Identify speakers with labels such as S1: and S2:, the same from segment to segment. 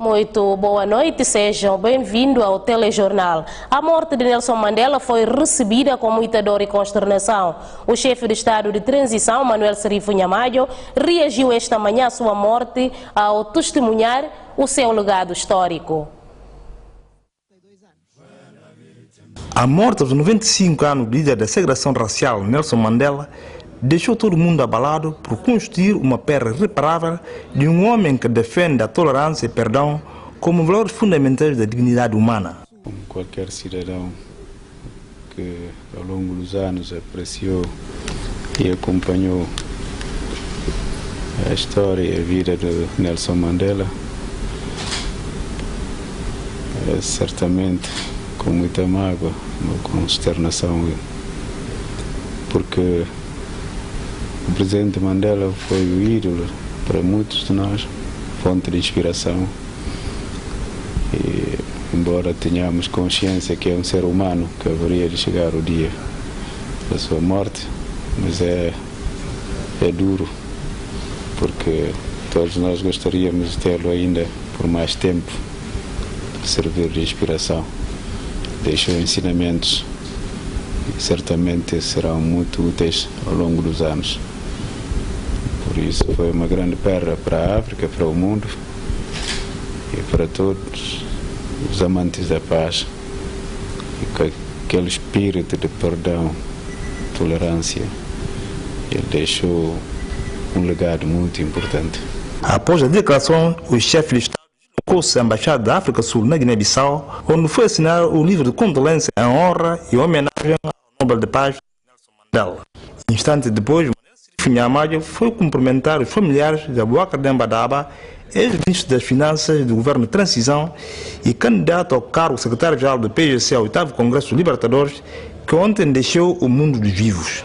S1: Muito boa noite, sejam bem-vindos ao telejornal. A morte de Nelson Mandela foi recebida com muita dor e consternação. O chefe de Estado de Transição, Manuel Serifo Nhamayo, reagiu esta manhã à sua morte ao testemunhar o seu legado histórico.
S2: A morte aos 95 anos do líder da segregação racial, Nelson Mandela, deixou todo mundo abalado por constituir uma perda irreparável de um homem que defende a tolerância e perdão como valores fundamentais da dignidade humana.
S3: Como qualquer cidadão que ao longo dos anos apreciou e acompanhou a história e a vida de Nelson Mandela, é certamente com muita mágoa, uma consternação, porque o presidente Mandela foi o ídolo para muitos de nós, fonte de inspiração, e embora tenhamos consciência que é um ser humano que haveria de chegar o dia da sua morte, mas é duro, porque todos nós gostaríamos de tê-lo ainda por mais tempo, para servir de inspiração. Deixou ensinamentos e certamente serão muito úteis ao longo dos anos. Por isso foi uma grande perda para a África, para o mundo e para todos os amantes da paz, e com aquele espírito de perdão, tolerância. Ele deixou um legado muito importante.
S2: Após a declaração, o chefe de Estado deslocou-se à Embaixada da África do Sul na Guiné-Bissau, onde foi assinar o livro de condolência em honra e homenagem ao Nobel de Paz Nelson Mandela. Instante depois, Nhamayo foi cumprimentar os familiares de Aboubacar Demba Daba, ex-ministro das Finanças do governo de transição e candidato ao cargo secretário-geral do PGC ao 8º Congresso dos Libertadores, que ontem deixou o mundo dos vivos.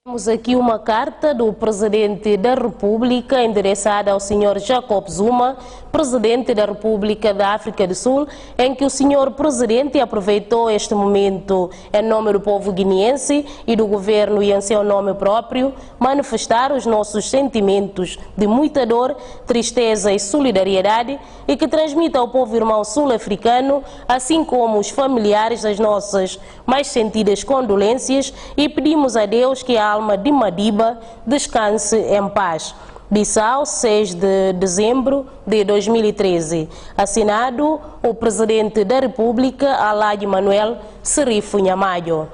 S1: Temos aqui uma carta do Presidente da República endereçada ao Sr. Jacob Zuma, Presidente da República da África do Sul, em que o Sr. Presidente aproveitou este momento em nome do povo guineense e do governo e em seu nome próprio, manifestar os nossos sentimentos de muita dor, tristeza e solidariedade e que transmita ao povo irmão sul-africano, assim como os familiares, as nossas mais sentidas condolências e pedimos a Deus que a alma de Madiba descanse em paz. Bissau, 6 de dezembro de 2013. Assinado o Presidente da República, Alhaji Manuel Serifo Nhamayo.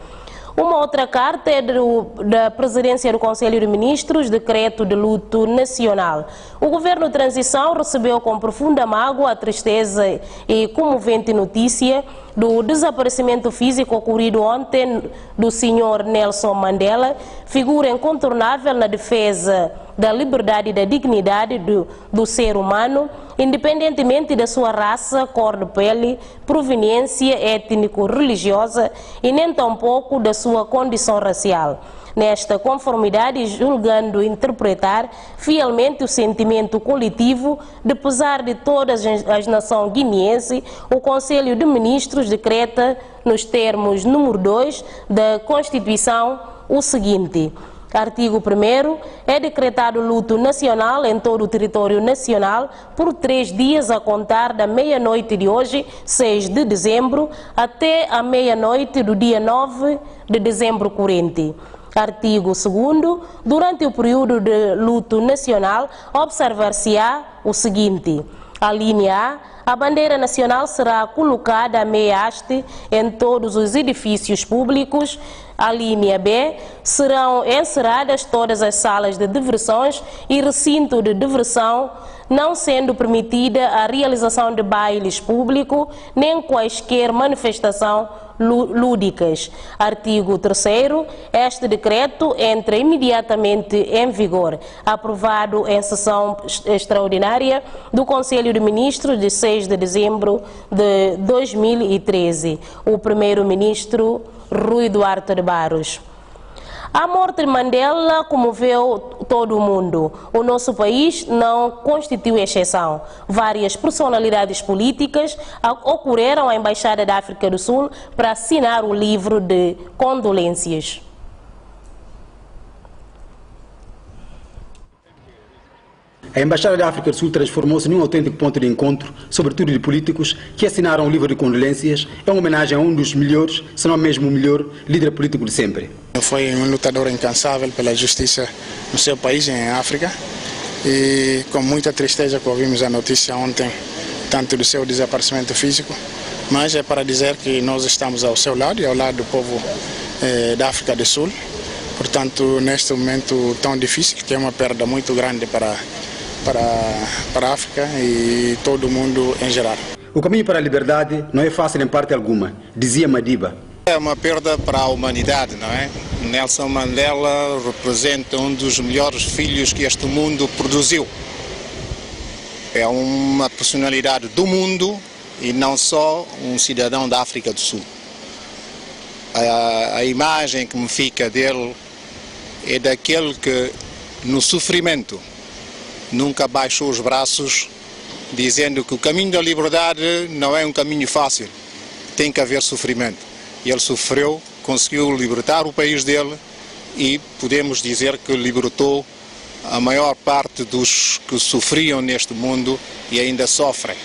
S1: Uma outra carta é da Presidência do Conselho de Ministros, decreto de luto nacional. O Governo de Transição recebeu com profunda mágoa a tristeza e comovente notícia do desaparecimento físico ocorrido ontem do Sr. Nelson Mandela, figura incontornável na defesa da liberdade e da dignidade do ser humano, independentemente da sua raça, cor de pele, proveniência étnico-religiosa e nem tampouco da sua condição racial. Nesta conformidade, julgando interpretar fielmente o sentimento coletivo de pesar de todas as nações guineenses, o Conselho de Ministros decreta, nos termos número 2 da Constituição, o seguinte: Artigo 1º, é decretado luto nacional em todo o território nacional por 3 dias a contar da meia-noite de hoje, 6 de dezembro, até a meia-noite do dia 9 de dezembro corrente. Artigo 2º, durante o período de luto nacional, observar-se-á o seguinte: a linha A bandeira nacional será colocada à meia haste em todos os edifícios públicos. A linha B, serão encerradas todas as salas de diversões e recinto de diversão, não sendo permitida a realização de bailes públicos, nem quaisquer manifestação lúdicas. Artigo 3º, este decreto entra imediatamente em vigor, aprovado em sessão extraordinária do Conselho de Ministros de 6 de dezembro de 2013. O primeiro-ministro Rui Duarte de Barros. A morte de Mandela comoveu todo o mundo. O nosso país não constitui exceção. Várias personalidades políticas ocorreram à Embaixada da África do Sul para assinar o livro de condolências.
S4: a Embaixada da África do Sul transformou-se num autêntico ponto de encontro, sobretudo de políticos, que assinaram um livro de condolências em homenagem a um dos melhores, se não mesmo o melhor, líder político de sempre.
S5: Foi um lutador incansável pela justiça no seu país, em África, e com muita tristeza que ouvimos a notícia ontem, tanto do seu desaparecimento físico, mas é para dizer que nós estamos ao seu lado e ao lado do povo da África do Sul. Portanto, neste momento tão difícil, que é uma perda muito grande para a África e todo o mundo em geral.
S4: O caminho para a liberdade não é fácil em parte alguma, dizia Madiba.
S6: É uma perda para a humanidade, não é? Nelson Mandela representa um dos melhores filhos que este mundo produziu. É uma personalidade do mundo e não só um cidadão da África do Sul. A imagem que me fica dele é daquele que, no sofrimento, nunca baixou os braços, dizendo que o caminho da liberdade não é um caminho fácil, tem que haver sofrimento. E ele sofreu, conseguiu libertar o país dele e podemos dizer que libertou a maior parte dos que sofriam neste mundo e ainda sofrem.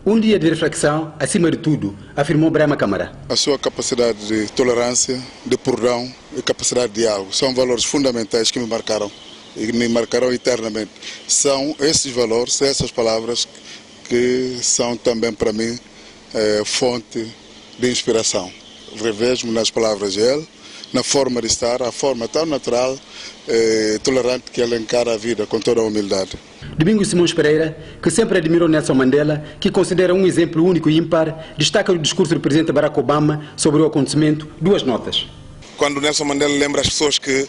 S4: Um dia de reflexão, acima de tudo, afirmou Brahma Câmara.
S7: A sua capacidade de tolerância, de perdão e capacidade de diálogo são valores fundamentais que me marcaram e me marcarão eternamente. São esses valores, essas palavras que são também para mim fonte de inspiração. Revejo-me nas palavras dele, na forma de estar, a forma tão natural e tolerante que ele encara a vida com toda a humildade.
S4: Domingos Simões Pereira, que sempre admirou Nelson Mandela, que considera um exemplo único e ímpar, destaca o discurso do presidente Barack Obama sobre o acontecimento, duas notas.
S8: Quando Nelson Mandela lembra as pessoas que,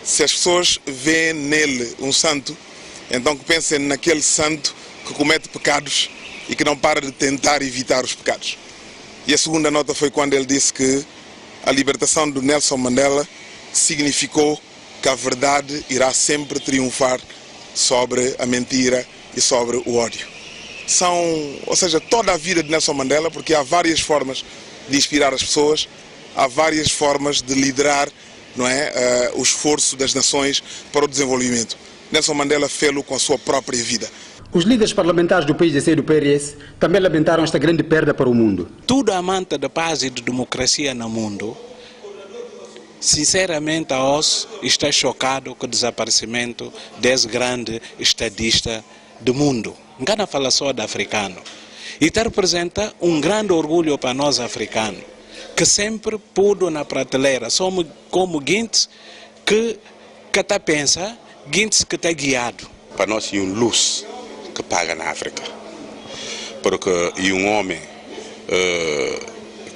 S8: se as pessoas veem nele um santo, então que pensem naquele santo que comete pecados e que não para de tentar evitar os pecados. E a segunda nota foi quando ele disse que a libertação do Nelson Mandela significou que a verdade irá sempre triunfar sobre a mentira e sobre o ódio. Ou seja, toda a vida de Nelson Mandela, porque há várias formas de inspirar as pessoas, há várias formas de liderar, não é, o esforço das nações para o desenvolvimento. Nelson Mandela fez-lo com a sua própria vida.
S4: Os líderes parlamentares do PIGC e do PRS também lamentaram esta grande perda para o mundo.
S9: Todo amante de paz e de democracia no mundo, sinceramente, hoje está chocado com o desaparecimento desse grande estadista do mundo. Não fala só de africano. E representa um grande orgulho para nós africanos, que sempre pôde na prateleira. Somos como gente que está pensa, gente que está guiado.
S10: Para nós é uma luz que paga na África. Porque é um homem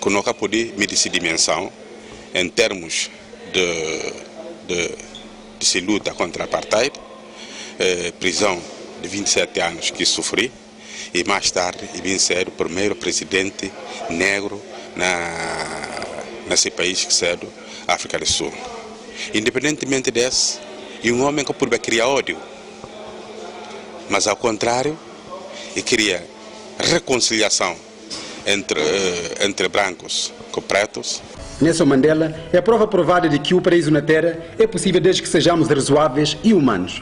S10: que nunca pode medir essa dimensão em termos de se luta contra a apartheid, prisão de 27 anos que sofri, e mais tarde vim ser o primeiro presidente negro nesse país que é a África do Sul. Independentemente desse, é um homem que pode criar ódio, mas ao contrário, ele cria reconciliação entre brancos com pretos.
S4: Nelson Mandela é a prova provada de que o paraíso na Terra é possível desde que sejamos razoáveis e humanos.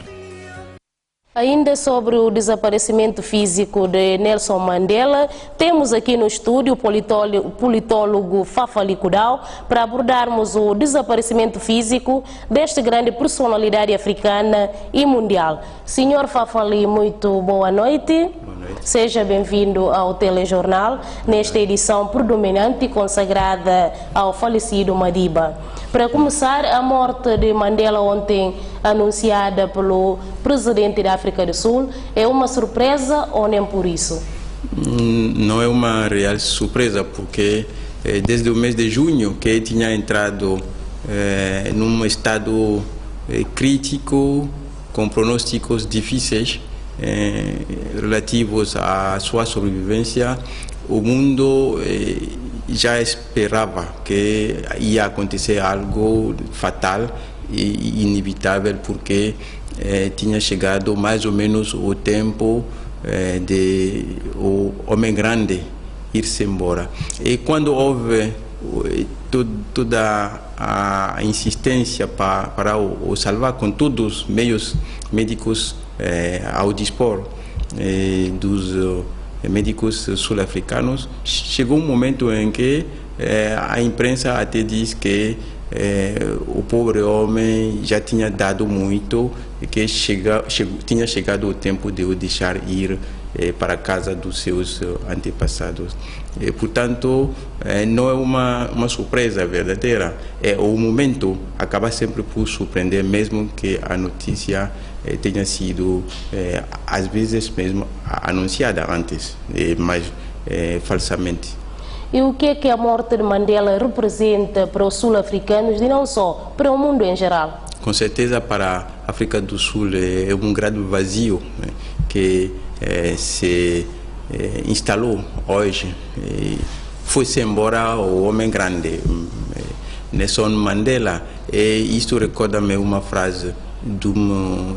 S1: Ainda sobre o desaparecimento físico de Nelson Mandela, temos aqui no estúdio o politólogo Fafali Kudau para abordarmos o desaparecimento físico desta grande personalidade africana e mundial. Senhor Fafali, muito boa noite. Boa noite. Seja bem-vindo ao Telejornal, nesta edição predominante consagrada ao falecido Madiba. Para começar, a morte de Mandela ontem, anunciada pelo presidente da África do Sul, é uma surpresa ou nem por isso?
S11: Não é uma real surpresa, porque desde o mês de junho que ele tinha entrado num estado crítico, com pronósticos difíceis relativos à sua sobrevivência, o mundo já esperava que ia acontecer algo fatal e inevitável, porque tinha chegado mais ou menos o tempo de o homem grande ir-se embora. E quando houve toda a insistência para o salvar com todos os meios médicos ao dispor dos médicos sul-africanos, chegou um momento em que a imprensa até diz que o pobre homem já tinha dado muito e que tinha chegado o tempo de o deixar ir para a casa dos seus antepassados. Portanto, não é uma surpresa verdadeira. O momento acaba sempre por surpreender, mesmo que a notícia tenha sido, às vezes mesmo, anunciada antes, mas falsamente.
S1: E o que é que a morte de Mandela representa para os sul-africanos e não só, para o mundo em geral?
S11: Com certeza, para a África do Sul é um grande vazio que se instalou hoje. Foi-se embora o homem grande, Nelson Mandela, e isto recorda-me uma frase de um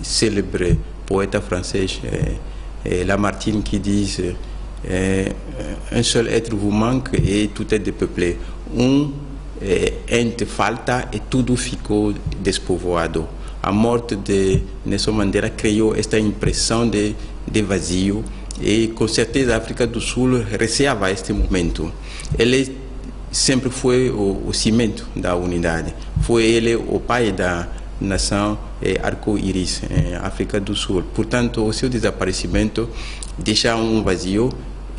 S11: célebre poeta francês, Lamartine, que diz: un seul être vous manque et tout est dépeuplé. Ente falta e tudo ficou despovoado. A morte de Nelson Mandela criou esta impressão de vazio e com certeza a África do Sul receava este momento. Ele sempre foi o cimento da unidade. Foi ele o pai da nação arco-íris em África do Sul. Portanto, o seu desaparecimento deixa um vazio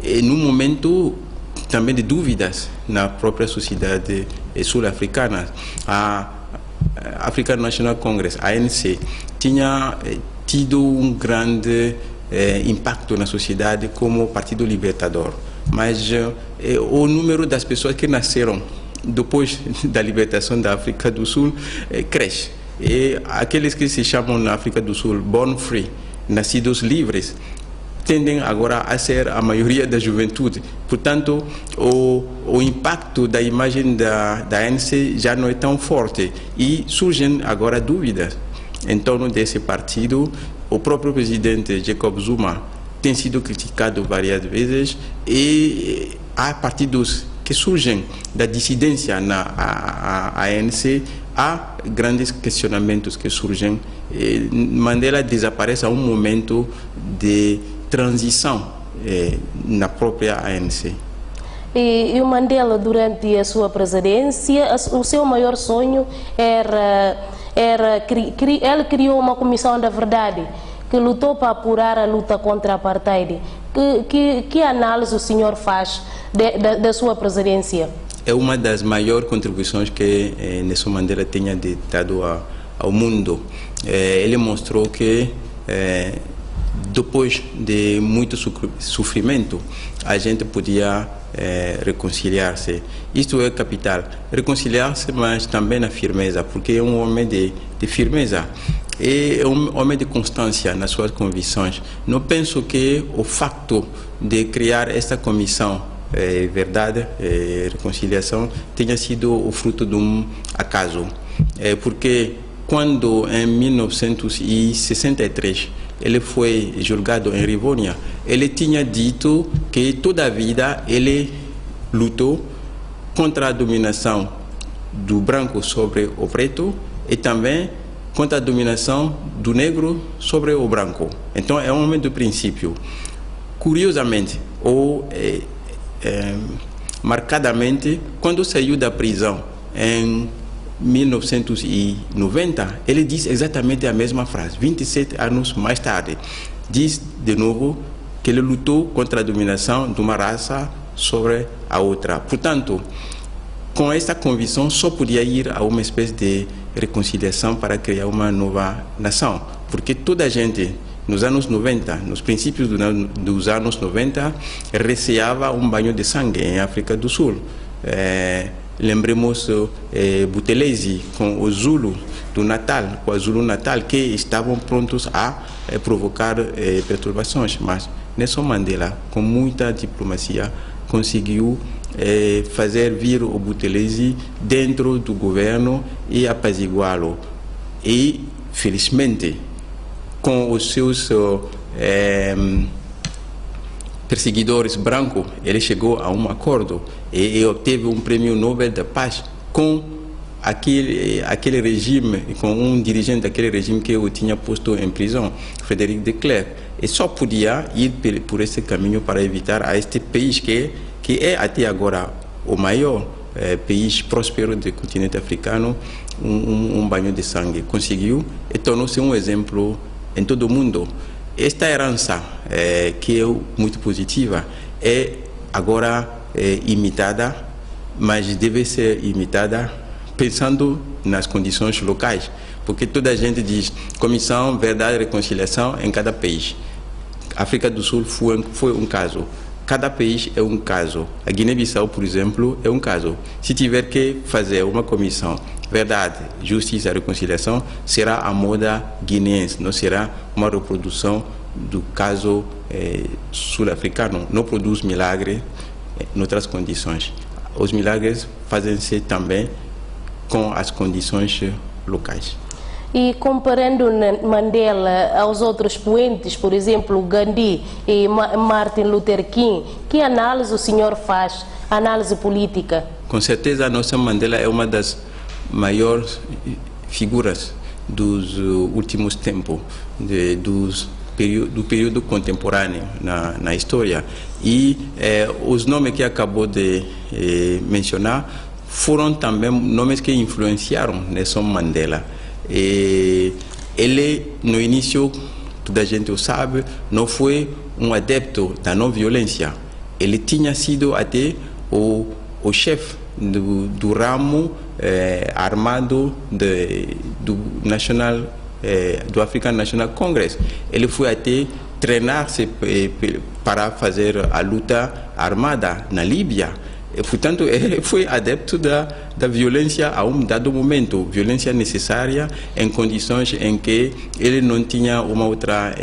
S11: e num momento também de dúvidas na própria sociedade sul-africana. A African National Congress, ANC, tinha tido um grande impacto na sociedade como partido libertador, mas o número das pessoas que nasceram depois da libertação da África do Sul cresce. E aqueles que se chamam na África do Sul born free, nascidos livres, tendem agora a ser a maioria da juventude. Portanto, o impacto da imagem da ANC já não é tão forte e surgem agora dúvidas em torno desse partido. O próprio presidente Jacob Zuma tem sido criticado várias vezes e há partidos que surgem da dissidência na ANC. Há grandes questionamentos que surgem. Mandela desaparece a um momento de transição na própria ANC.
S1: E o Mandela, durante a sua presidência, o seu maior sonho ele criou uma comissão da verdade que lutou para apurar a luta contra a apartheid. Que análise o senhor faz da sua presidência?
S11: É uma das maiores contribuições que Nelson Mandela tenha dado ao mundo. Ele mostrou que depois de muito sofrimento, a gente podia reconciliar-se. Isto é capital. Reconciliar-se, mas também na firmeza, porque é um homem de firmeza. É um homem de constância nas suas convicções. Não penso que o facto de criar esta comissão verdade e reconciliação tenha sido o fruto de um acaso. Porque quando em 1963 ele foi julgado em Rivônia, ele tinha dito que toda a vida ele lutou contra a dominação do branco sobre o preto e também contra a dominação do negro sobre o branco. Então é um homem do princípio. Curiosamente, ou marcadamente, quando saiu da prisão em 1990, ele diz exatamente a mesma frase. 27 anos mais tarde, diz de novo que ele lutou contra a dominação de uma raça sobre a outra. Portanto, com esta convicção, só podia ir a uma espécie de reconciliação para criar uma nova nação. Porque toda a gente, nos anos 90, nos princípios dos anos 90, receava um banho de sangue em África do Sul. Lembremos Buthelezi com o Zulu do Natal, com a Zulu Natal, que estavam prontos a provocar perturbações. Mas Nelson Mandela, com muita diplomacia, conseguiu fazer vir o Buthelezi dentro do governo e apaziguá-lo. E, felizmente, com os seus perseguidores brancos, ele chegou a um acordo e obteve um prêmio Nobel da Paz com aquele regime, com um dirigente daquele regime que eu tinha posto em prisão, Frédéric de Klerk, e só podia ir por esse caminho para evitar a este país que é até agora o maior país próspero do continente africano, um banho de sangue. Conseguiu e tornou-se um exemplo em todo o mundo. Esta herança, que é muito positiva, é agora imitada, mas deve ser imitada pensando nas condições locais, porque toda a gente diz Comissão, Verdade e Reconciliação em cada país. África do Sul foi um caso. Cada país é um caso. A Guiné-Bissau, por exemplo, é um caso. Se tiver que fazer uma comissão, Verdade, Justiça e Reconciliação, será a moda guineense, não será uma reprodução do caso sul-africano. Não produz milagre em outras condições. Os milagres fazem-se também com as condições locais.
S1: E comparando Mandela aos outros poentes, por exemplo, Gandhi e Martin Luther King, que análise o senhor faz, análise política?
S11: Com certeza, Nelson Mandela é uma das maiores figuras dos últimos tempos, do período contemporâneo na história. E os nomes que acabou de mencionar foram também nomes que influenciaram Nelson Mandela. Ele, no início, toda a gente o sabe, não foi um adepto da não violência. Ele tinha sido até o chefe do ramo armado do African National Congress. Ele foi até treinar-se para fazer a luta armada na Líbia. Portanto, ele foi adepto da violência a um dado momento, violência necessária em condições em que ele não tinha uma outra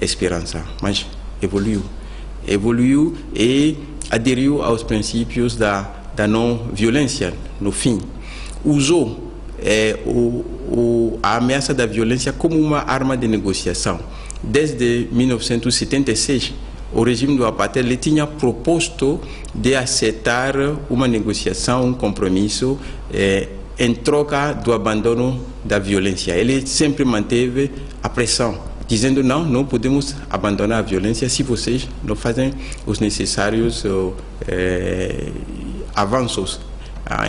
S11: esperança, mas evoluiu e aderiu aos princípios da não violência, no fim. Usou a ameaça da violência como uma arma de negociação. Desde 1976, o regime do apartheid ele tinha proposto de aceitar uma negociação, um compromisso em troca do abandono da violência. Ele sempre manteve a pressão, dizendo não podemos abandonar a violência se vocês não fazem os necessários avanços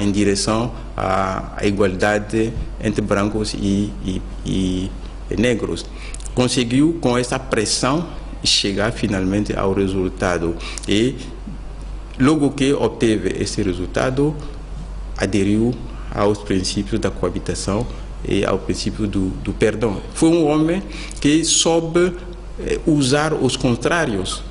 S11: em direção à igualdade entre brancos e negros. Conseguiu, com essa pressão, chegar finalmente ao resultado. E logo que obteve esse resultado, aderiu aos princípios da coabitação e ao princípio do perdão. Foi um homem que soube usar os contrários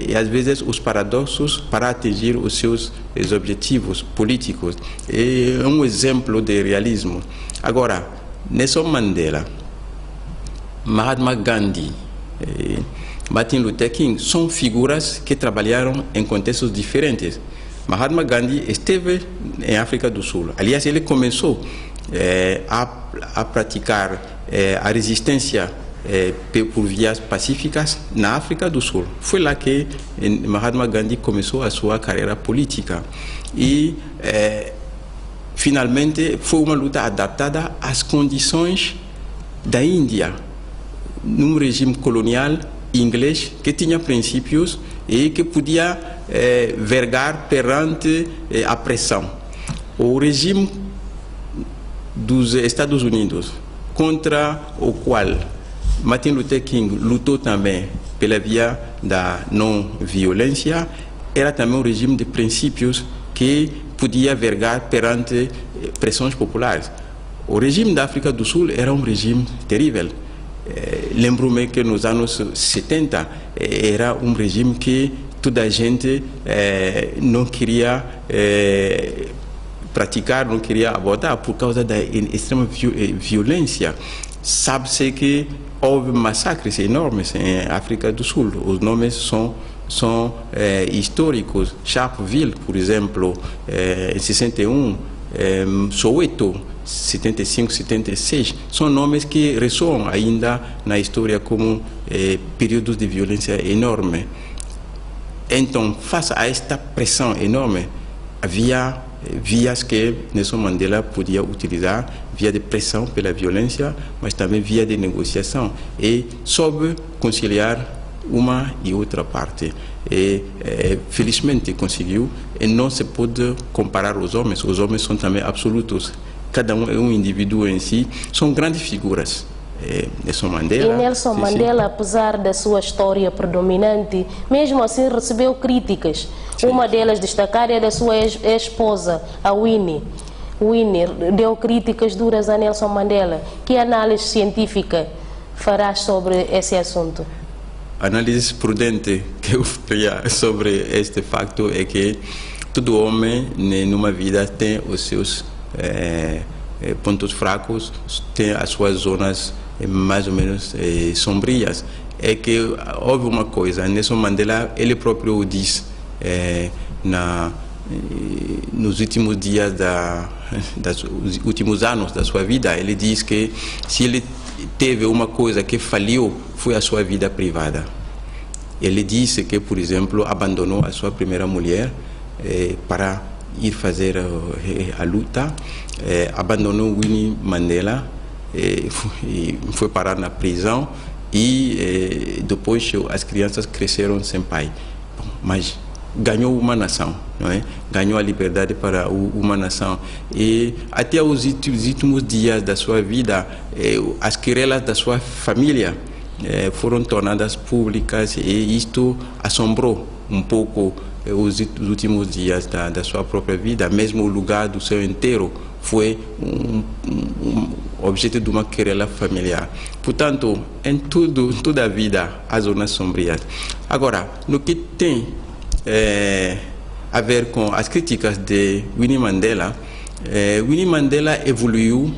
S11: e às vezes os paradoxos para atingir os seus objetivos políticos. É um exemplo de realismo. Agora, Nelson Mandela, Mahatma Gandhi, Martin Luther King são figuras que trabalharam em contextos diferentes. Mahatma Gandhi esteve em África do Sul. Aliás, ele começou a praticar a resistência por vias pacíficas na África do Sul. Foi lá que Mahatma Gandhi começou a sua carreira política. E, finalmente, foi uma luta adaptada às condições da Índia, num regime colonial inglês que tinha princípios e que podia vergar perante a pressão. O regime dos Estados Unidos, contra o qual Martin Luther King lutou também pela via da não violência, era também um regime de princípios que podia vergar perante pressões populares. O regime da África do Sul era um regime terrível. Lembro-me que nos anos 70 era um regime que toda a gente não queria praticar, não queria abordar por causa da extrema violência. Sabe-se que houve massacres enormes em África do Sul. Os nomes são históricos. Sharpeville, por exemplo, em 61, Soweto, 75, 76, são nomes que ressoam ainda na história como períodos de violência enorme. Então, face a esta pressão enorme, havia vias que Nelson Mandela podia utilizar, via de pressão pela violência, mas também via de negociação, e soube conciliar uma e outra parte. E felizmente conseguiu, e não se pode comparar os homens são também absolutos, cada um é um indivíduo em si, são grandes figuras. Nelson Mandela,
S1: e Nelson Mandela, apesar da sua história predominante, mesmo assim recebeu críticas. Uma delas destacada é da sua ex-esposa, a Winnie. Winnie deu críticas duras a Nelson Mandela. Que análise científica farás sobre esse assunto?
S11: A análise prudente que eu faria sobre este facto é que todo homem numa vida tem os seus pontos fracos, tem as suas zonas mais ou menos sombrias. É que houve uma coisa, Nelson Mandela, ele próprio diz nos últimos dias dos últimos anos da sua vida, ele diz que se ele teve uma coisa que falhou, foi a sua vida privada. Ele disse que, por exemplo, abandonou a sua primeira mulher para ir fazer a luta, abandonou Winnie Mandela, foi parar na prisão e depois as crianças cresceram sem pai. Mas ganhou uma nação, não é? Ganhou a liberdade para uma nação. E até os últimos dias da sua vida, as querelas da sua família foram tornadas públicas, e isto assombrou um pouco os últimos dias da sua própria vida. Mesmo o lugar do seu enterro foi um objeto de uma querela familiar. Portanto, em toda a vida há zonas sombrias. Agora, no que tem a ver com as críticas de Winnie Mandela, Winnie Mandela evoluiu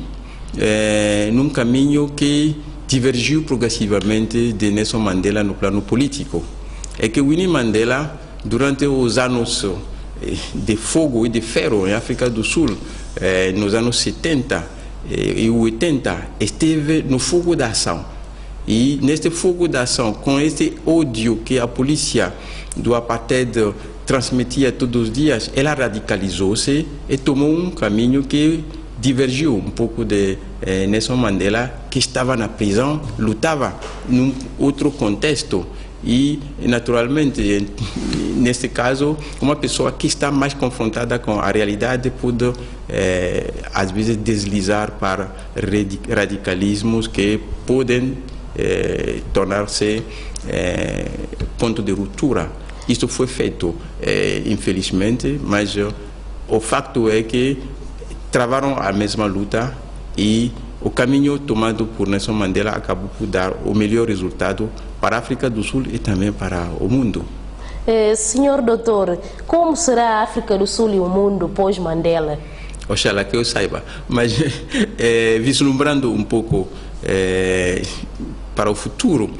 S11: num caminho que divergiu progressivamente de Nelson Mandela no plano político. É que Winnie Mandela, durante os anos de fogo e de ferro em África do Sul, nos anos 70 e 80, esteve no fogo da ação. E neste fogo da ação, com esse ódio que a polícia do apartheid transmitia todos os dias, ela radicalizou-se e tomou um caminho que divergiu um pouco de Nelson Mandela, que estava na prisão, lutava num outro contexto. E, naturalmente, neste caso, uma pessoa que está mais confrontada com a realidade pode, às vezes, deslizar para radicalismos que podem tornar-se ponto de ruptura. Isso foi feito, infelizmente, mas o facto é que travaram a mesma luta, e o caminho tomado por Nelson Mandela acabou por dar o melhor resultado para a África do Sul e também para o mundo.
S1: Senhor doutor, como será a África do Sul e o mundo pós-Mandela?
S11: Oxalá que eu saiba, mas vislumbrando um pouco para o futuro,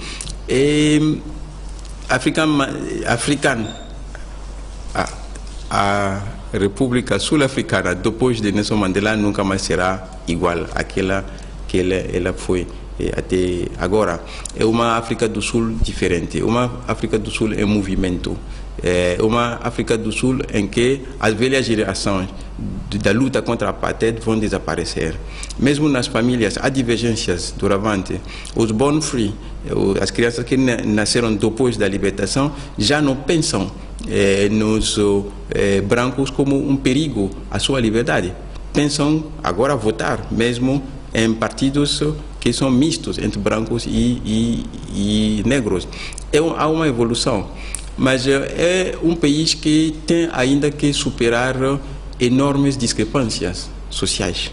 S11: a República Sul-Africana, depois de Nelson Mandela, nunca mais será igual àquela que ela foi até agora. É uma África do Sul diferente, uma África do Sul em movimento, uma África do Sul em que as velhas gerações da luta contra a apartheid vão desaparecer. Mesmo nas famílias há divergências doravante. Os born free, as crianças que nasceram depois da libertação, já não pensam nos brancos como um perigo à sua liberdade. Pensam agora votar, mesmo em partidos que são mistos entre brancos e negros. Há uma evolução, mas é um país que tem ainda que superar enormes discrepâncias sociais.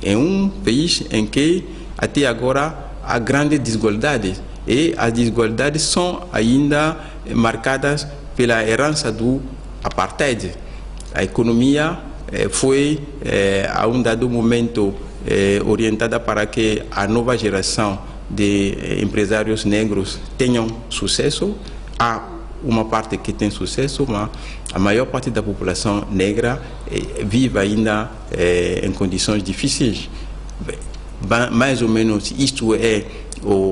S11: É um país em que até agora há grandes desigualdades, e as desigualdades são ainda marcadas pela herança do apartheid. A economia foi, a um dado momento, orientada para que a nova geração de empresários negros tenham sucesso. Há uma parte que tem sucesso, mas a maior parte da população negra vive ainda em condições difíceis. Mais ou menos isto é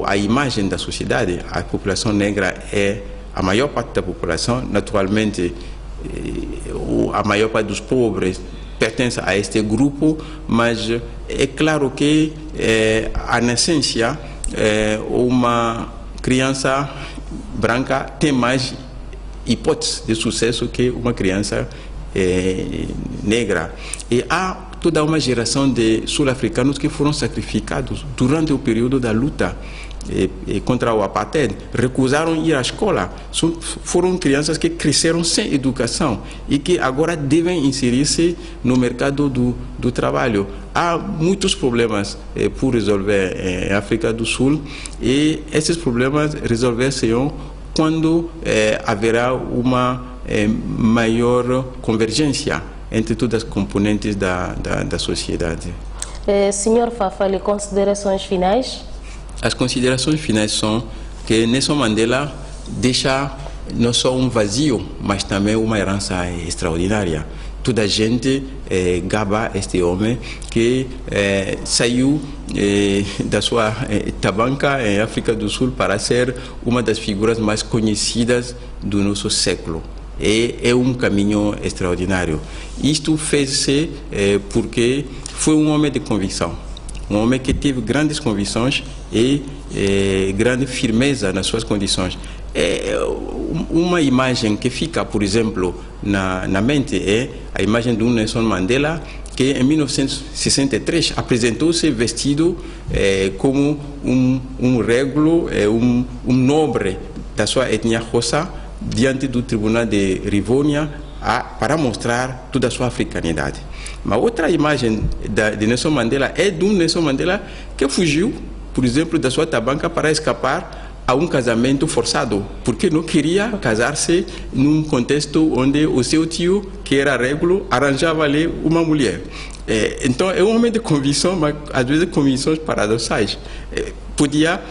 S11: a imagem da sociedade. A população negra é a maior parte da população. Naturalmente, a maior parte dos pobres pertence a este grupo, mas é claro que, na essência, uma criança branca tem mais hipótese de sucesso que uma criança negra. E há toda uma geração de sul-africanos que foram sacrificados durante o período da luta contra o apartheid, recusaram ir à escola, foram crianças que cresceram sem educação e que agora devem inserir-se no mercado do trabalho. Há muitos problemas por resolver em África do Sul, e esses problemas resolver-se-ão quando haverá uma maior convergência entre todas as componentes da sociedade.
S1: Senhor Fafali, considerações finais?
S11: As considerações finais são que Nelson Mandela deixa não só um vazio, mas também uma herança extraordinária. Toda a gente gaba este homem que saiu da sua tabanca em África do Sul para ser uma das figuras mais conhecidas do nosso século. É um caminho extraordinário. Isto fez-se porque foi um homem de convicção, um homem que teve grandes convicções e grande firmeza nas suas condições. Uma imagem que fica, por exemplo, na mente é a imagem de um Nelson Mandela que em 1963 apresentou-se vestido como um régulo, um nobre da sua etnia roça, diante do tribunal de Rivônia, para mostrar toda a sua africanidade. Uma outra imagem de Nelson Mandela é de um Nelson Mandela que fugiu, por exemplo, da sua tabanca para escapar a um casamento forçado, porque não queria casar-se num contexto onde o seu tio, que era régulo, arranjava-lhe uma mulher. Então é um homem de convicção, mas às vezes convicções paradoxais. Podia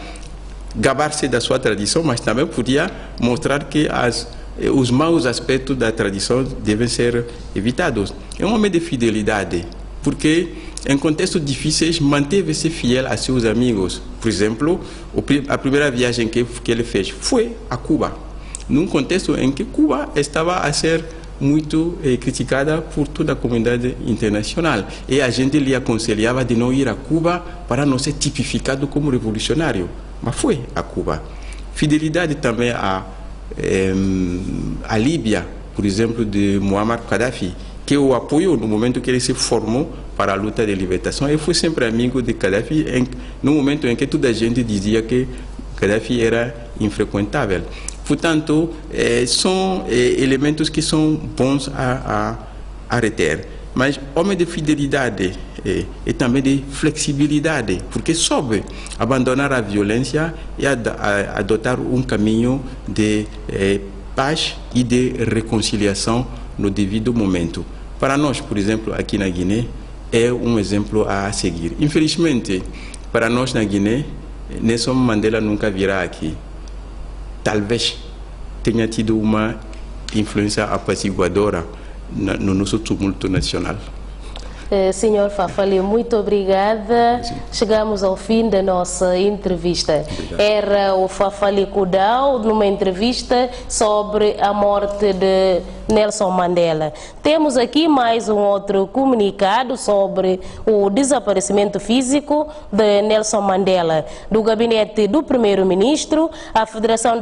S11: gabar-se da sua tradição, mas também podia mostrar que os maus aspectos da tradição devem ser evitados. É um homem de fidelidade, porque em contextos difíceis manteve-se fiel a seus amigos. Por exemplo, a primeira viagem que ele fez foi a Cuba, num contexto em que Cuba estava a ser muito criticada por toda a comunidade internacional, e a gente lhe aconselhava de não ir a Cuba para não ser tipificado como revolucionário, mas foi a Cuba. Fidelidade também a Líbia, por exemplo, de Muammar Gaddafi, que o apoiou no momento que ele se formou para a luta de libertação. Ele foi sempre amigo de Gaddafi, no momento em que toda a gente dizia que Gaddafi era infrequentável. Portanto, são elementos que são bons a reter. Mas homem de fidelidade e também de flexibilidade, porque soube abandonar a violência e adotar um caminho de paz e de reconciliação no devido momento. Para nós, por exemplo, aqui na Guiné, é um exemplo a seguir. Infelizmente, para nós na Guiné, Nelson Mandela nunca virá aqui. Talvez tenha tido uma influência apaciguadora no nosso tumulto nacional.
S1: Senhor Fafali, muito obrigada. Chegamos ao fim da nossa entrevista. Obrigado. Era o Fafali Kudau numa entrevista sobre a morte de Nelson Mandela. Temos aqui mais um outro comunicado sobre o desaparecimento físico de Nelson Mandela. Do gabinete do primeiro-ministro, a Federação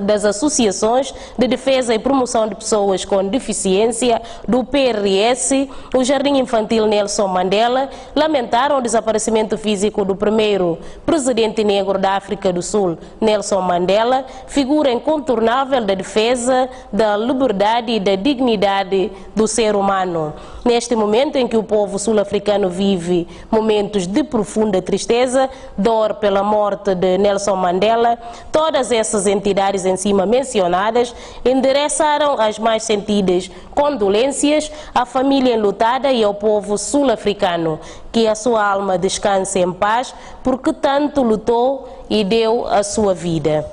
S1: das Associações de Defesa e Promoção de Pessoas com Deficiência, do PRS, o Jardim Infantil Nelson Mandela, lamentaram o desaparecimento físico do primeiro presidente negro da África do Sul, Nelson Mandela, figura incontornável da defesa da liberdade e da dignidade do ser humano. Neste momento em que o povo sul-africano vive momentos de profunda tristeza, dor pela morte de Nelson Mandela, todas essas entidades em cima mencionadas endereçaram as mais sentidas condolências à família enlutada e ao povo sul-africano. Que a sua alma descanse em paz, porque tanto lutou e deu a sua vida.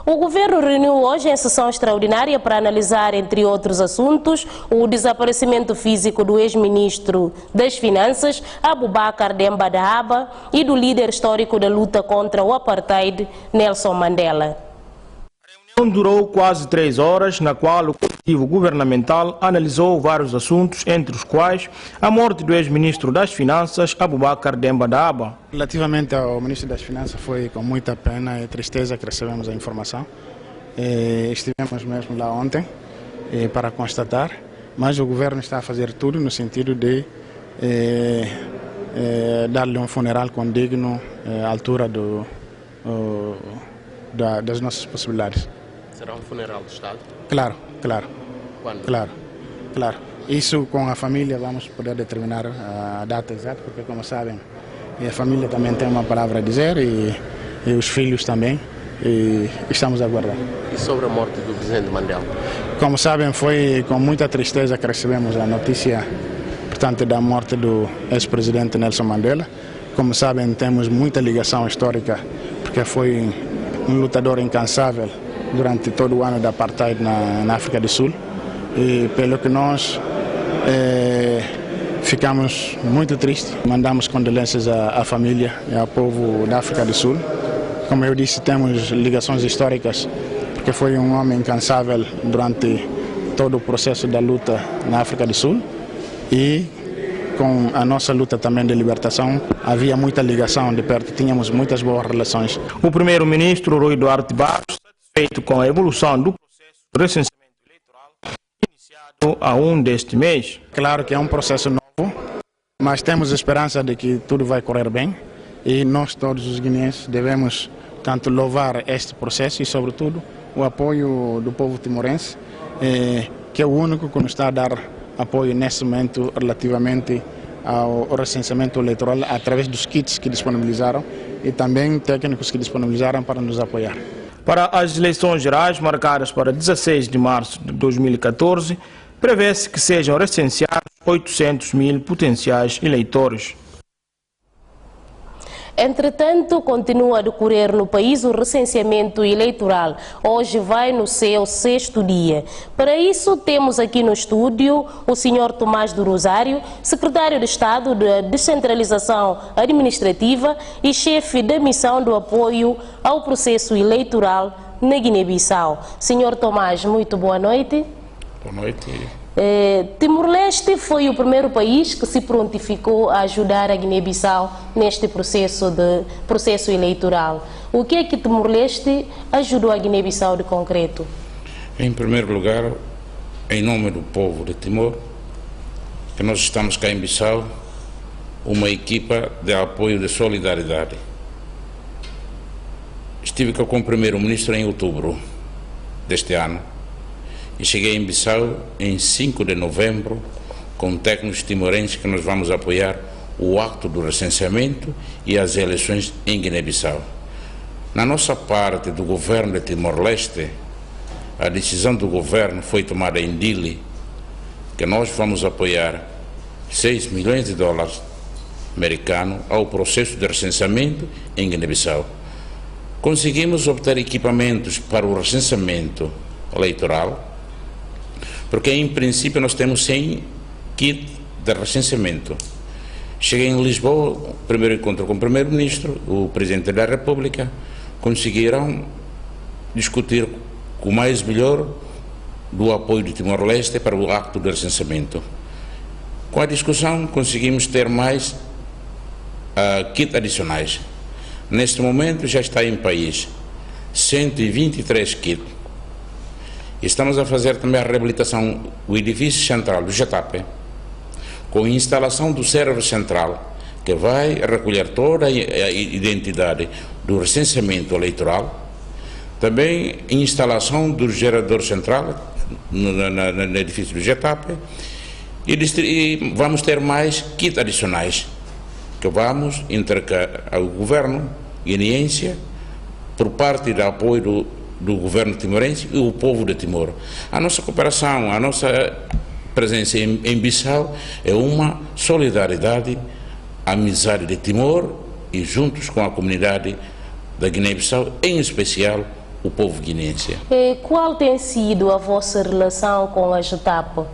S1: O governo reuniu hoje em sessão extraordinária para analisar, entre outros assuntos, o desaparecimento físico do ex-ministro das Finanças, Abubakar Demba Dahaba, e do líder histórico da luta contra o apartheid, Nelson Mandela.
S2: A reunião durou quase 3 horas, na qual o executivo governamental analisou vários assuntos, entre os quais a morte do ex-ministro das Finanças, Abubakar Demba Daba.
S5: Relativamente ao ministro das Finanças, foi com muita pena e tristeza que recebemos a informação. Estivemos mesmo lá ontem para constatar, mas o governo está a fazer tudo no sentido de dar-lhe um funeral condigno à altura das nossas possibilidades.
S12: Será um funeral de Estado?
S5: Claro.
S12: Quando?
S5: Claro. Isso com a família vamos poder determinar a data exata, porque como sabem, a família também tem uma palavra a dizer e os filhos também, e estamos a aguardar.
S12: E sobre a morte do presidente Mandela?
S5: Como sabem, foi com muita tristeza que recebemos a notícia, portanto, da morte do ex-presidente Nelson Mandela. Como sabem, temos muita ligação histórica, porque foi um lutador incansável durante todo o ano da apartheid na África do Sul, e pelo que nós ficamos muito tristes. Mandamos condolências à família e ao povo da África do Sul. Como eu disse, temos ligações históricas, porque foi um homem incansável durante todo o processo da luta na África do Sul, e com a nossa luta também de libertação havia muita ligação de perto, tínhamos muitas boas relações.
S2: O primeiro-ministro Rui Duarte Barros, satisfeito com a evolução do processo de recenseamento eleitoral iniciado a 1 deste mês.
S5: Claro que é um processo novo, mas temos esperança de que tudo vai correr bem, e nós todos os guineenses devemos tanto louvar este processo e, sobretudo, o apoio do povo timorense, que é o único que nos está a dar apoio nesse momento relativamente ao recenseamento eleitoral, através dos kits que disponibilizaram e também técnicos que disponibilizaram para nos apoiar.
S2: Para as eleições gerais marcadas para 16 de março de 2014, prevê-se que sejam recenseados 800 mil potenciais eleitores.
S1: Entretanto, continua a decorrer no país o recenseamento eleitoral. Hoje vai no seu 6º dia. Para isso, temos aqui no estúdio o Sr. Tomás do Rosário, secretário de Estado de Descentralização Administrativa e chefe da missão do apoio ao processo eleitoral na Guiné-Bissau. Sr. Tomás, muito boa noite.
S13: Boa noite.
S1: Timor-Leste foi o primeiro país que se prontificou a ajudar a Guiné-Bissau neste processo eleitoral. O que é que Timor-Leste ajudou a Guiné-Bissau de concreto?
S13: Em primeiro lugar, em nome do povo de Timor, que nós estamos cá em Bissau, uma equipa de apoio de solidariedade. Estive cá com o primeiro-ministro em outubro deste ano, e cheguei em Bissau em 5 de novembro com técnicos timorenses que nós vamos apoiar o ato do recenseamento e as eleições em Guiné-Bissau. Na nossa parte do governo de Timor-Leste, a decisão do governo foi tomada em Dili, que nós vamos apoiar 6 milhões de dólares americanos ao processo de recenseamento em Guiné-Bissau. Conseguimos obter equipamentos para o recenseamento eleitoral, porque em princípio nós temos 100 kits de recenseamento. Cheguei em Lisboa, primeiro encontro com o primeiro-ministro, o presidente da República, conseguiram discutir o mais melhor do apoio de Timor-Leste para o acto de recenseamento. Com a discussão conseguimos ter mais kits adicionais. Neste momento já está em país 123 kits. Estamos a fazer também a reabilitação do edifício central do Jatape, com a instalação do server central, que vai recolher toda a identidade do recenseamento eleitoral. Também a instalação do gerador central no edifício do Jatape, e vamos ter mais kits adicionais, que vamos entregar ao governo guineense por parte do apoio do governo timorense e o povo de Timor. A nossa cooperação, a nossa presença em Bissau é uma solidariedade, amizade de Timor e juntos com a comunidade da Guiné-Bissau, em especial o povo guineense.
S1: Qual tem sido a vossa relação com a JTAP?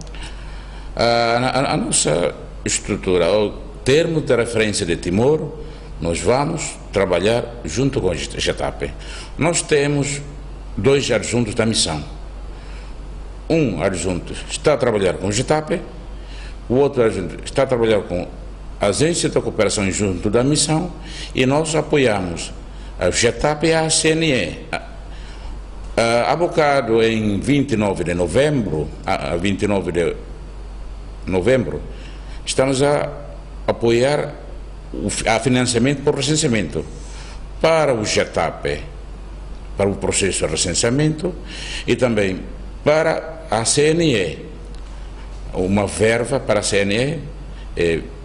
S13: A nossa estrutura, o termo de referência de Timor, nós vamos trabalhar junto com a JTAP. Nós temos 2 adjuntos da missão. um adjunto está a trabalhar com o GETAP, o outro adjunto está a trabalhar com a Agência da Cooperação junto da missão, e nós apoiamos a GETAP e a CNE. Há bocado, em 29 de novembro, estamos a apoiar o financiamento por recenseamento para o GETAP, para o processo de recenseamento, e também para a CNE, uma verba para a CNE,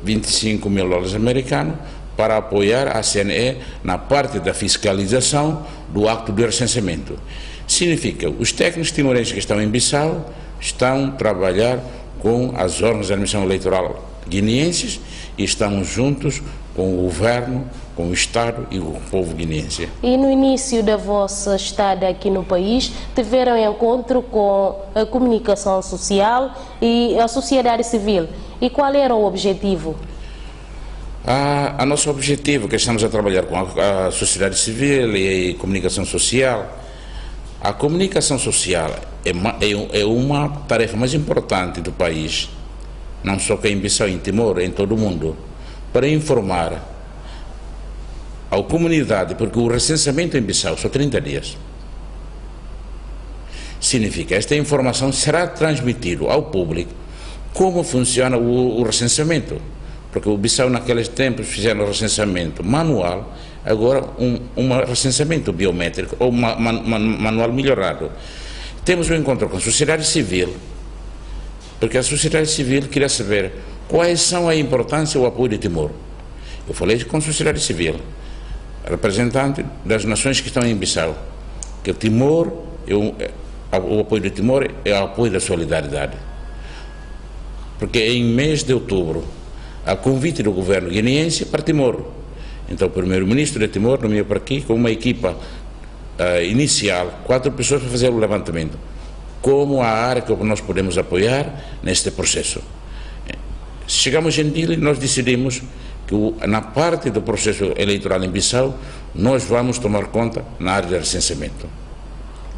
S13: $25 mil americanos, para apoiar a CNE na parte da fiscalização do acto de recenseamento. Significa, os técnicos timorenses que estão em Bissau estão a trabalhar com as órgãos de admissão eleitoral guineenses e estamos juntos com o governo, com o Estado e o povo guineense.
S1: E no início da vossa estada aqui no país, tiveram encontro com a comunicação social e a sociedade civil. E qual era o objetivo?
S13: A nosso objetivo, que estamos a trabalhar com a sociedade civil e a comunicação social. A comunicação social é uma tarefa mais importante do país, não só que em Bissau, em Timor, em todo o mundo, para informar à comunidade, porque o recenseamento em Bissau são 30 dias. Significa, esta informação será transmitida ao público como funciona o recenseamento, porque o Bissau naqueles tempos fizeram recenseamento manual, agora um recenseamento biométrico ou manual melhorado. Temos um encontro com a sociedade civil, porque a sociedade civil queria saber quais são a importância e o apoio de Timor. Eu falei com a sociedade civil, representante das nações que estão em Bissau, que o Timor, o apoio de Timor é o apoio da solidariedade. Porque em mês de outubro, a convite do governo guineense para Timor. Então o primeiro-ministro de Timor nomeou para aqui com uma equipa inicial, 4 pessoas para fazer o levantamento. Como a área que nós podemos apoiar neste processo. Chegamos em Dili, nós decidimos que na parte do processo eleitoral em Bissau, nós vamos tomar conta na área de recenseamento.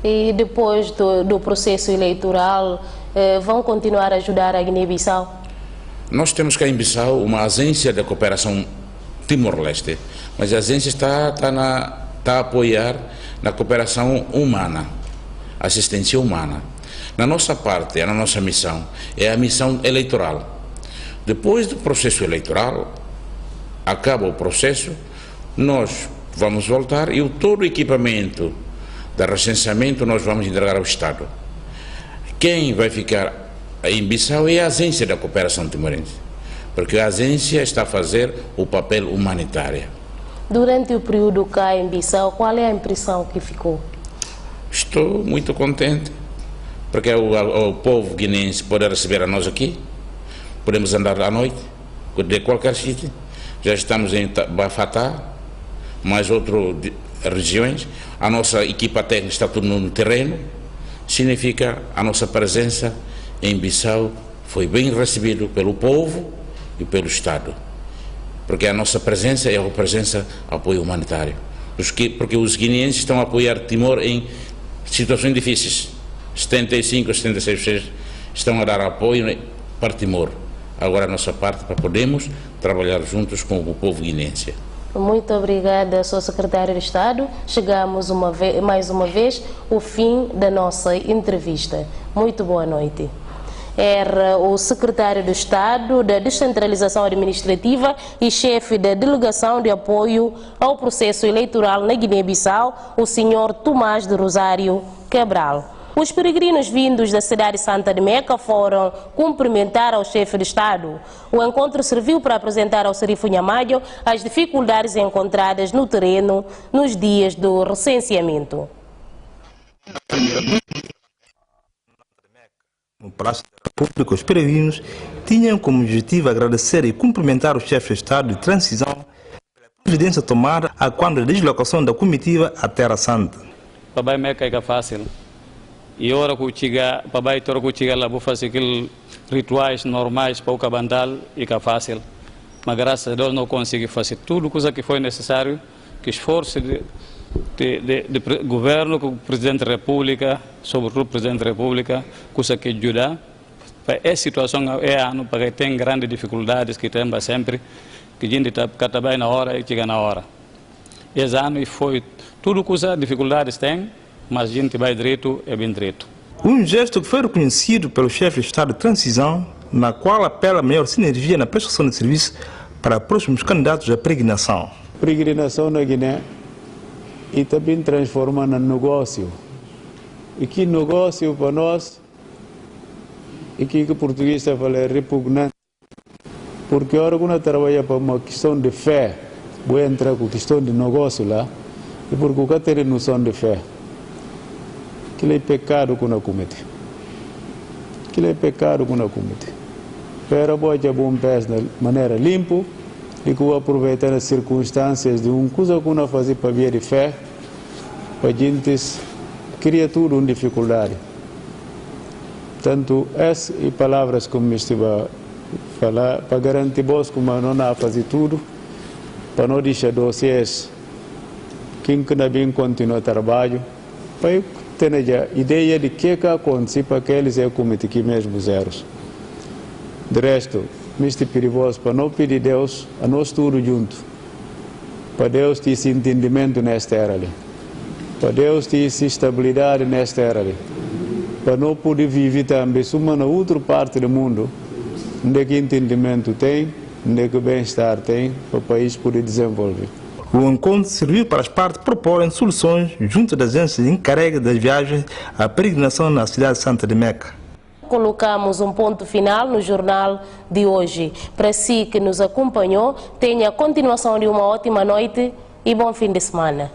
S1: E depois do processo eleitoral, vão continuar a ajudar a Guiné-Bissau?
S13: Nós temos cá em Bissau uma agência de cooperação Timor-Leste, mas a agência está a apoiar na cooperação humana, assistência humana. Na nossa parte, na nossa missão, é a missão eleitoral. Depois do processo eleitoral, acaba o processo, nós vamos voltar e todo o equipamento de recenseamento nós vamos entregar ao Estado. Quem vai ficar em Bissau é a agência da cooperação timorense, porque a agência está a fazer o papel humanitário. Durante o período cá em Bissau, qual é a impressão que ficou? Estou muito contente, porque o povo guineense pode receber a nós aqui, podemos andar à noite, de qualquer sítio. Já estamos em Bafatá, mais outras regiões, a nossa equipa técnica está tudo no terreno, significa a nossa presença em Bissau foi bem recebido pelo povo e pelo Estado, porque a nossa presença é a presença de apoio humanitário, porque os guineenses estão a apoiar Timor em situações difíceis, 75, 76 estão a dar apoio para Timor. Agora a nossa parte para podermos trabalhar juntos com o povo guineense. Muito obrigada, Sr. Secretário de Estado. Chegamos mais uma vez ao fim da nossa entrevista. Muito boa noite. Era o Secretário de Estado da Descentralização Administrativa e chefe da Delegação de Apoio ao Processo Eleitoral na Guiné-Bissau, o Sr. Tomás de Rosário Cabral. Os peregrinos vindos da cidade santa de Meca foram cumprimentar ao chefe de Estado. O encontro serviu para apresentar ao Serifo Nhamayo as dificuldades encontradas no terreno nos dias do recenseamento.
S2: No Palácio da República, os peregrinos tinham como objetivo agradecer e cumprimentar o chefe de Estado de transição pela providência tomada a quando da deslocação da comitiva à Terra Santa.
S14: Papai Meca é fácil. E hora que chega, papai tora que chega lá vou fazer aqueles rituais normais para o cabandal e que é fácil. Mas graças a Deus não consegui fazer tudo coisa que foi necessário, que esforço de governo com o Presidente da República, sobretudo o Presidente da República, coisa que ajuda. Essa situação é ano porque tem grandes dificuldades que temos sempre, que a gente está bem na hora e chega na hora. Esse ano foi tudo coisa dificuldades tem, mas a gente vai direito e bem direito.
S2: Um gesto que foi reconhecido pelo chefe de Estado de transição, na qual apela a maior sinergia na prestação de serviço para próximos candidatos à peregrinação.
S3: Peregrinação na Guiné e também transforma no negócio. E que negócio para nós, e que o português está falando é repugnante. Porque a hora que nós trabalhamos para uma questão de fé, vou entrar com questão de negócio lá, e porque o que tem noção de fé. Aquilo é pecado que não comete. Aquilo é pecado que não comete. Pero pode bom pés de maneira limpa e que vou aproveitar as circunstâncias de uma coisa que não fazer para via de fé, para a gente cria tudo uma dificuldade. Tanto essas e palavras como me estive a falar, para garantir vós como não há fazer tudo, para não deixar dossiês, quem que não bem continua o trabalho, para ter a ideia de que acontece para que eles cometem aqui mesmo os erros. De resto, me estive perigoso para não pedir a Deus, a nós tudo junto, para Deus ter esse entendimento nesta era ali, para Deus ter essa estabilidade nesta era ali, para não poder viver também uma na outra parte do mundo, onde que entendimento tem, onde que bem-estar tem, para o país poder desenvolver.
S2: O encontro serviu para as partes proporem soluções junto das agências encarregadas das viagens à peregrinação na cidade de Santa de Meca.
S1: Colocamos um ponto final no jornal de hoje. Para si que nos acompanhou, tenha a continuação de uma ótima noite e bom fim de semana.